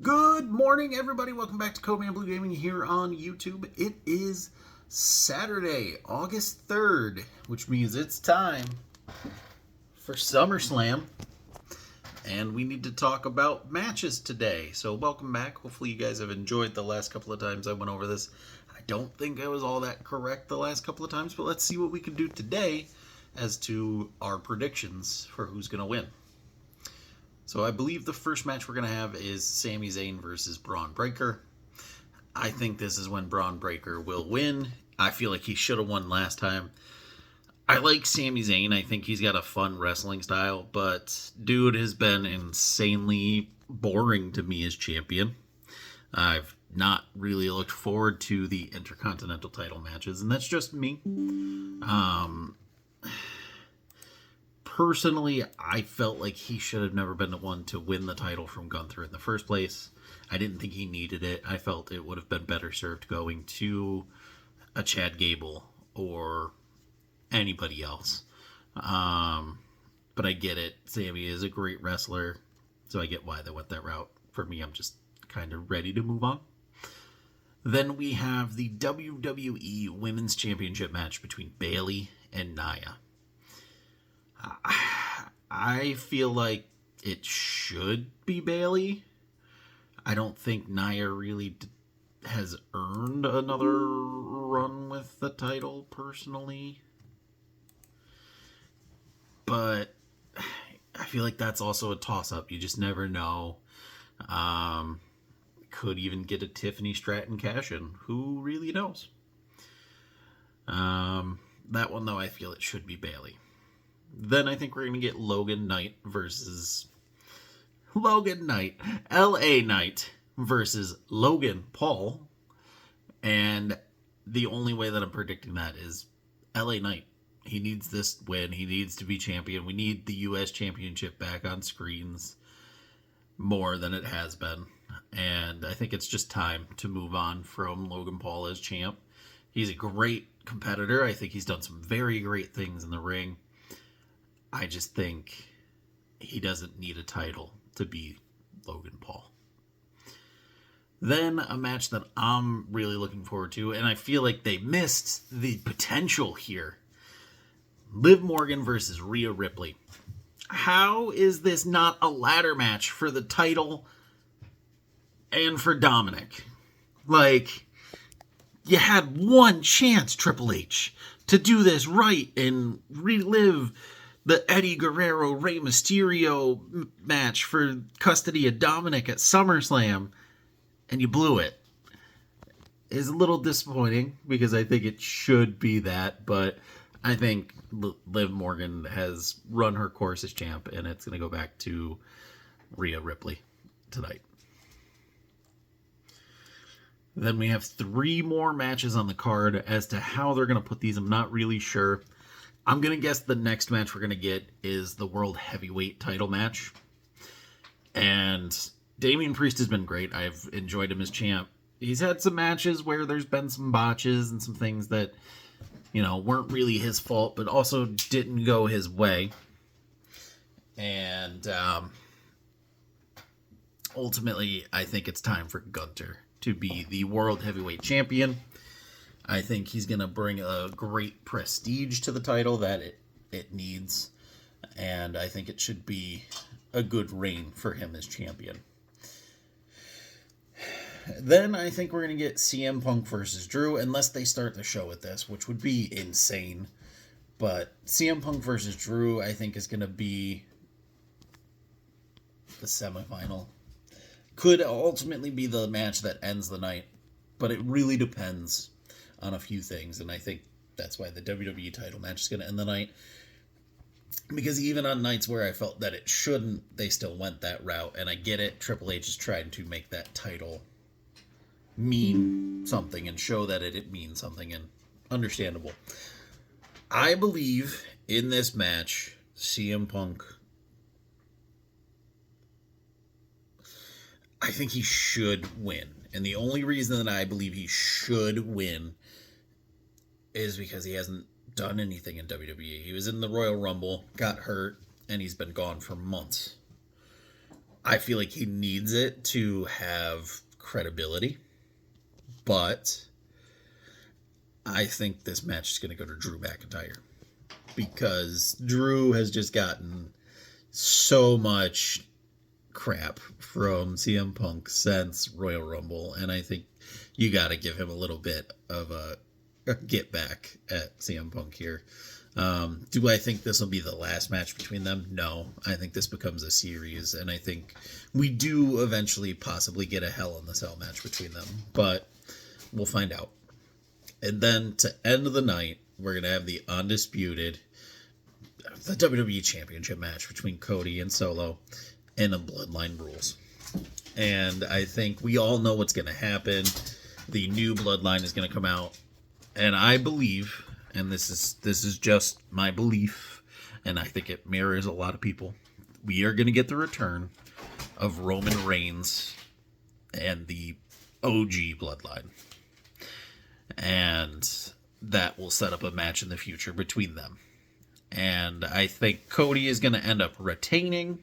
Good morning, everybody. Welcome back to Kobe and Blue Gaming here on YouTube. It is Saturday, August 3rd, which means it's time for SummerSlam. And we need to talk about matches today. So welcome back. Hopefully you guys have enjoyed the last couple of times I went over this. I don't think I was all that correct the last couple of times, but let's see what we can do today as to our predictions for who's going to win. So I believe the first match we're going to have is Sami Zayn versus Braun Breaker. I think this is when Braun Breaker will win. I feel like he should have won last time. I like Sami Zayn. I think he's got a fun wrestling style, but dude has been insanely boring to me as champion. I've not really looked forward to the Intercontinental title matches, and that's just me. Personally, I felt like he should have never been the one to win the title from Gunther in the first place. I didn't think he needed it. I felt it would have been better served going to a Chad Gable or anybody else. But I get it. Sami is a great wrestler, so I get why they went that route. For me, I'm just kind of ready to move on. Then we have the WWE Women's Championship match between Bayley and Nia. I feel like it should be Bayley. I don't think Nia really has earned another run with the title, personally. But I feel like that's also a toss-up. You just never know. Could even get a Tiffany Stratton cash-in. Who really knows? That one, though, I feel it should be Bayley. Then I think we're going to get Logan Knight versus LA Knight versus Logan Paul. And the only way that I'm predicting that is LA Knight. He needs this win. He needs to be champion. We need the US Championship back on screens more than it has been. And I think it's just time to move on from Logan Paul as champ. He's a great competitor. I think he's done some very great things in the ring. I just think he doesn't need a title to be Logan Paul. Then a match that I'm really looking forward to, and I feel like they missed the potential here. Liv Morgan versus Rhea Ripley. How is this not a ladder match for the title and for Dominic? Like, you had one chance, Triple H, to do this right and relive the Eddie Guerrero, Rey Mysterio match for custody of Dominic at SummerSlam, and you blew it. It's a little disappointing because I think it should be that, but I think Liv Morgan has run her course as champ, and it's going to go back to Rhea Ripley tonight. Then we have 3 more matches on the card. As to how they're going to put these, I'm not really sure. I'm going to guess the next match we're going to get is the World Heavyweight title match. And Damian Priest has been great. I've enjoyed him as champ. He's had some matches where there's been some botches and some things that, weren't really his fault, but also didn't go his way. And ultimately, I think it's time for Gunther to be the World Heavyweight Champion. I think he's going to bring a great prestige to the title that it needs. And I think it should be a good reign for him as champion. Then I think we're going to get CM Punk versus Drew, unless they start the show with this, which would be insane. But CM Punk versus Drew, I think, is going to be the semifinal. Could ultimately be the match that ends the night, but it really depends on a few things, and I think that's why the WWE title match is going to end the night. Because even on nights where I felt that it shouldn't, they still went that route, and I get it. Triple H is trying to make that title mean something and show that it means something, and understandable. I believe in this match, CM Punk, I think he should win. And the only reason that I believe he should win is because he hasn't done anything in WWE. He was in the Royal Rumble, got hurt, and he's been gone for months. I feel like he needs it to have credibility, but I think this match is going to go to Drew McIntyre because Drew has just gotten so much crap from CM Punk since Royal Rumble, and I think you got to give him a little bit of a get back at CM Punk here. Do I think this will be the last match between them? No. I think this becomes a series, and I think we do eventually possibly get a Hell in the Cell match between them, but we'll find out. And then to end the night, we're going to have the WWE Championship match between Cody and Solo in a Bloodline Rules. And I think we all know what's going to happen. The new Bloodline is going to come out, and I believe, and this is just my belief, and I think it mirrors a lot of people, we are going to get the return of Roman Reigns and the OG Bloodline. And that will set up a match in the future between them. And I think Cody is going to end up retaining.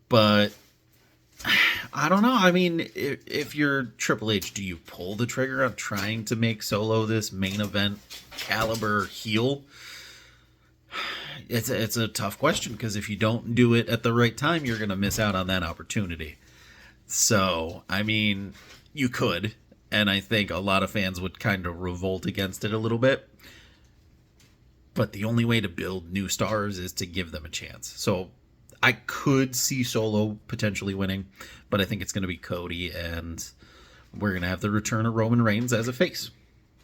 But I don't know. I mean, if you're Triple H, do you pull the trigger on trying to make Solo this main event caliber heel? It's a tough question, because if you don't do it at the right time, you're going to miss out on that opportunity. So, I mean, you could. And I think a lot of fans would kind of revolt against it a little bit. But the only way to build new stars is to give them a chance. So I could see Solo potentially winning, but I think it's going to be Cody, and we're going to have the return of Roman Reigns as a face.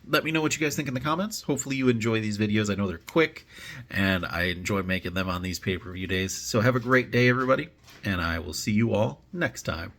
Let me know what you guys think in the comments. Hopefully you enjoy these videos. I know they're quick, and I enjoy making them on these pay-per-view days. So have a great day, everybody, and I will see you all next time.